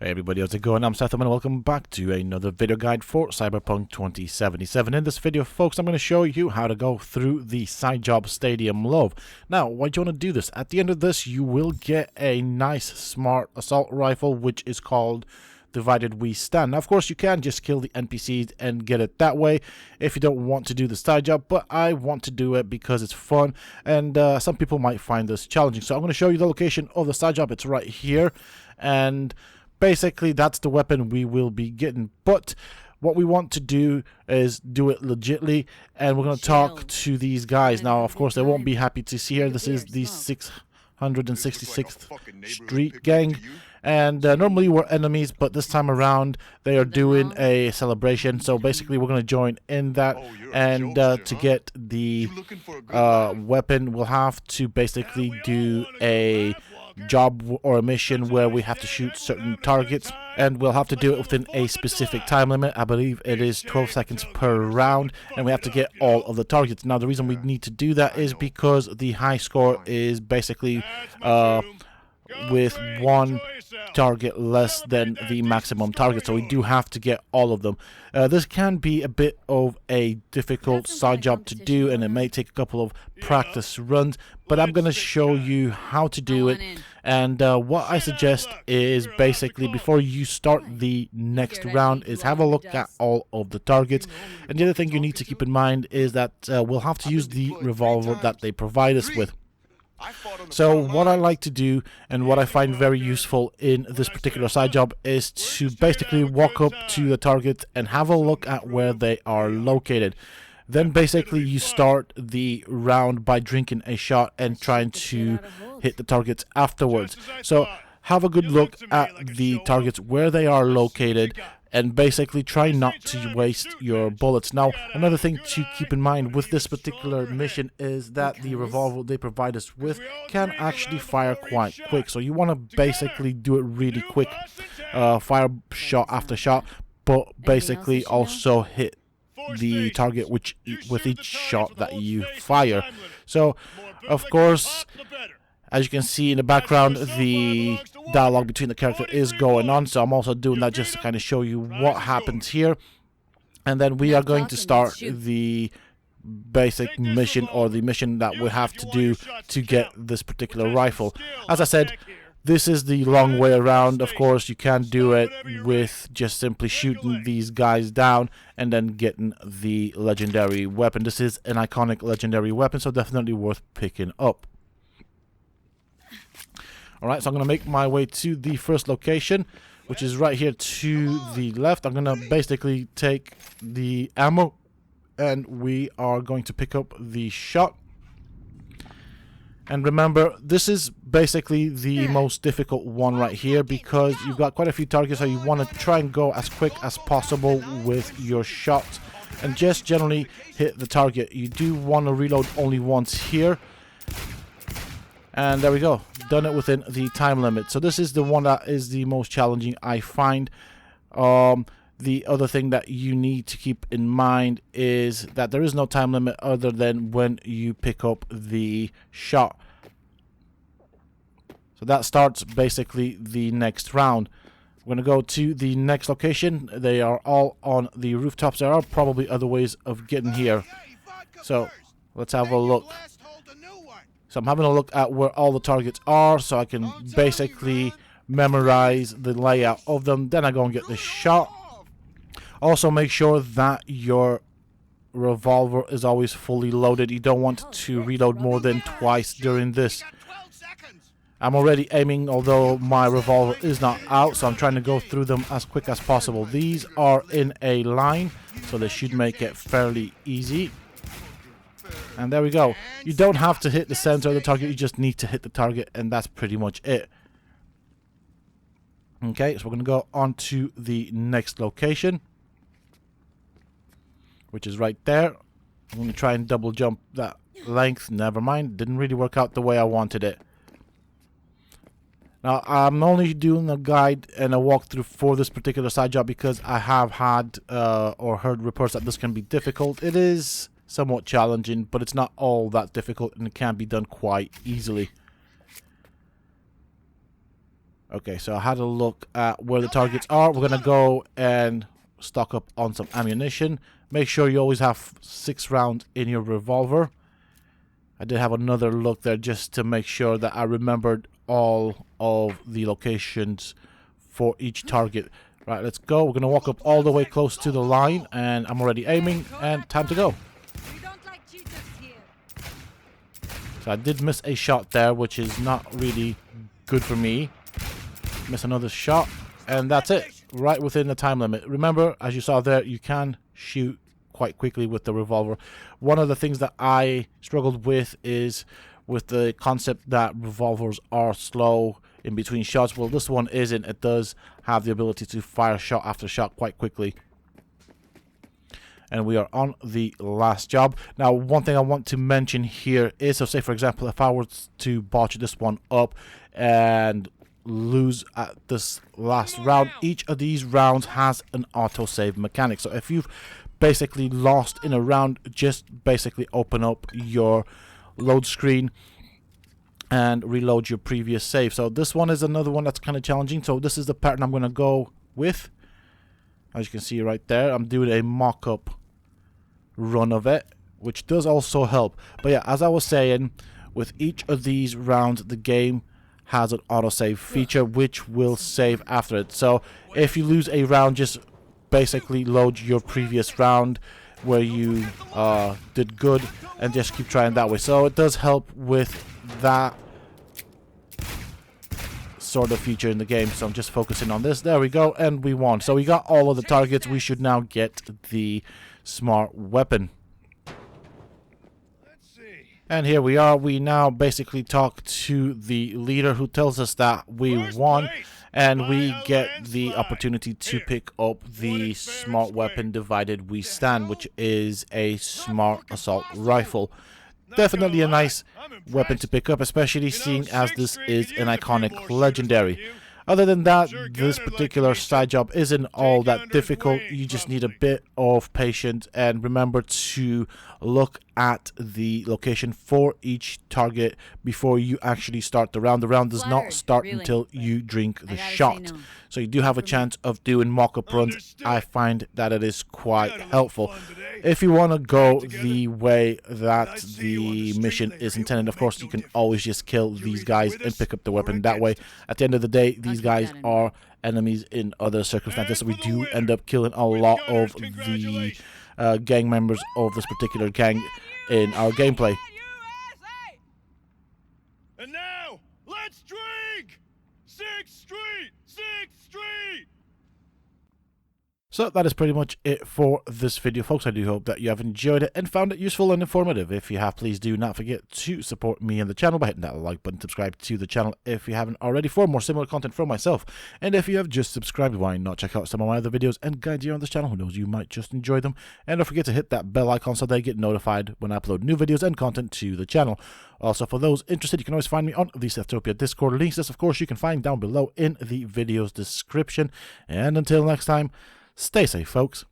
Hey everybody, how's it going? I'm Sethum and welcome back to another video guide for Cyberpunk 2077. In this video, folks, I'm going to show you how to go through the side job Stadium Love. Now, why do you want to do this? At the end of this, you will get a nice, smart assault rifle, which is called Divided We Stand. Now, of course, you can just kill the NPCs and get it that way if you don't want to do the side job, but I want to do it because it's fun, and some people might find this challenging. So I'm going to show you the location of the side job. It's right here, and basically that's the weapon we will be getting. But what we want to do is do it legitly, and we're going to talk to these guys. Now, of course, they won't be happy to see here. This is the 666th Street Gang. And normally we're enemies, but this time around they are doing a celebration. So basically we're going to join in that, and to get the weapon we'll have to basically do a job or a mission where we have to shoot certain targets, and we'll have to do it within a specific time limit. I believe it is 12 seconds per round, and we have to get all of the targets. Now, the reason we need to do that is because the high score is basically with one target less than the maximum target, so we do have to get all of them. This can be a bit of a difficult side job to do, and it may take a couple of practice runs, but I'm going to show you how to do it. And what I suggest is basically before you start the next round is have a look at all of the targets. And the other thing you need to keep in mind is that we'll have to use the revolver that they provide us with. So what I like to do, and what I find very useful in this particular side job, is to basically walk up to the target and have a look at where they are located. Then basically you start the round by drinking a shot and trying to hit the targets afterwards. So have a good look at the targets where they are located, and basically try not to waste your bullets. Now, another thing to keep in mind with this particular mission is that the revolver they provide us with can actually fire quite quick. So you want to basically do it really quick, fire shot after shot, but basically also hit the target with each shot that you fire. So, of course, as you can see in the background, the dialogue between the character is going on, so I'm also doing that just to kind of show you what happens here. And then we are going to start the basic mission, or the mission that we have to do to get this particular rifle. As I said, this is the long way around. Of course, you can do it with just simply shooting these guys down and then getting the legendary weapon. This is an iconic legendary weapon, so definitely worth picking up. Alright, so I'm going to make my way to the first location, which is right here to the left. I'm going to basically take the ammo, and we are going to pick up the shot. And remember, this is basically the most difficult one right here, because you've got quite a few targets, so you want to try and go as quick as possible with your shots and just generally hit the target. You do want to reload only once here. And there we go, done it within the time limit. So this is the one that is the most challenging, I find. The other thing that you need to keep in mind is that there is no time limit other than when you pick up the shot. So that starts basically the next round. We're going to go to the next location. They are all on the rooftops. There are probably other ways of getting here. So let's have a look. So I'm having a look at where all the targets are, so I can basically memorize the layout of them. Then I go and get the shot. Also, make sure that your revolver is always fully loaded. You don't want to reload more than twice during this. I'm already aiming, although my revolver is not out, so I'm trying to go through them as quick as possible. These are in a line, so they should make it fairly easy. And there we go. You don't have to hit the center of the target, you just need to hit the target, and that's pretty much it. Okay, so we're going to go on to the next location, which is right there. I'm going to try and double jump that length. Never mind, didn't really work out the way I wanted it. Now, I'm only doing a guide and a walkthrough for this particular side job because I have had or heard reports that this can be difficult. It is somewhat challenging, but it's not all that difficult, and it can be done quite easily. Okay, so I had a look at where the targets are. We're going to go and stock up on some ammunition. Make sure you always have 6 rounds in your revolver. I did have another look there just to make sure that I remembered all of the locations for each target. Right, let's go. We're going to walk up all the way close to the line, and I'm already aiming, and time to go. So I did miss a shot there, which is not really good for me. Miss another shot, and that's it. Right within the time limit. Remember, as you saw there, you can shoot quite quickly with the revolver. One of the things that I struggled with is with the concept that revolvers are slow in between shots. Well, this one isn't. It does have the ability to fire shot after shot quite quickly. And we are on the last job. Now, one thing I want to mention here is, so say for example, if I were to botch this one up and lose at this last round, each of these rounds has an autosave mechanic. So if you've basically lost in a round, just basically open up your load screen and reload your previous save. So this one is another one that's kind of challenging. So this is the pattern I'm going to go with. As you can see right there, I'm doing a mock-up run of it, which does also help. But yeah, as I was saying, with each of these rounds, the game has an autosave feature which will save after it. So if you lose a round, just basically load your previous round where you did good and just keep trying that way. So it does help with that sort of feature in the game. So I'm just focusing on this. There we go, and we won. So we got all of the targets. We should now get the smart weapon. And here we are. We now basically talk to the leader who tells us that we won, and we get the opportunity to pick up the smart weapon Divided We Stand, which is a smart assault rifle. Definitely a nice weapon to pick up, especially seeing as this is an iconic legendary. Other than that, this particular side job isn't all that difficult. You just need a bit of patience, and remember to look at the location for each target before you actually start the round. The round does not start until you drink the shot. So you do have a chance of doing mock-up runs. I find that it is quite helpful. If you want to go the way that the mission is intended, of course, you can always just kill these guys and pick up the weapon that way. At the end of the day, these guys are enemies in other circumstances, so we do end up killing a lot of the gang members of this particular gang in our gameplay. And now, let's drink! 6th Street! 6th Street! So that is pretty much it for this video, folks. I do hope that you have enjoyed it and found it useful and informative. If you have, please do not forget to support me and the channel by hitting that like button. Subscribe to the channel if you haven't already for more similar content from myself. And if you have just subscribed, why not check out some of my other videos and guides here on this channel? Who knows, you might just enjoy them. And don't forget to hit that bell icon so that you get notified when I upload new videos and content to the channel. Also, for those interested, you can always find me on the Sethtopia Discord. Links, this, of course, you can find down below in the video's description. And until next time, stay safe, folks.